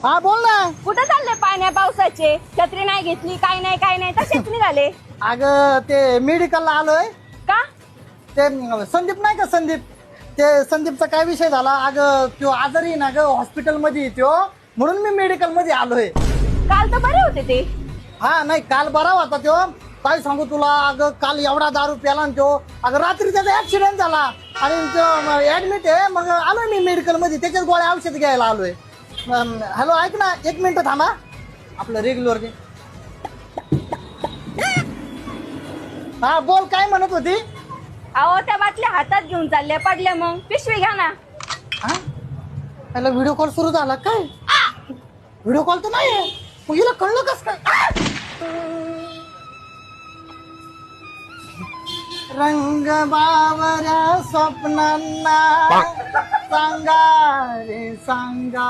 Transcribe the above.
हा बोल ना. कुठं चालले पाण्या पावसाचे? छत्री नाही घेतली, काय नाही तसेच निघाले. अगं ते मेडिकलला आलोय. का? ते संदीप नाही का संदीप, ते संदीपचा काय विषय झाला. अगं तो आजारी ना ग, हॉस्पिटल मध्ये येतो म्हणून मी मेडिकल मध्ये आलोय. काल तर बरे होते ते. हा नाही काल बरा होता तो. काय सांगू तुला, अगं काल एवढा दारू प्याला ना तो. अगं रात्री त्याचा ऍक्सिडेंट झाला आणि तो ऍडमिट आहे. मग आलोय मी मेडिकल मध्ये, त्याच्याच गोळ्या औषध घ्यायला आलोय. हॅलो ऐक ना, 1 मिनिट थांबा. आपलं रेग्युलर दे. हा बोल, काय म्हणत होती? अहो त्या बाटल्या हातात घेऊन चालले, पडल्या मग पिशवी घ्या ना. हा त्याला व्हिडिओ कॉल सुरू झाला काय? व्हिडिओ कॉल तर नाहीये, मग हिला कळलं कस काय? रंग बावऱ्या स्वप्नांना सांगा रे सांगा.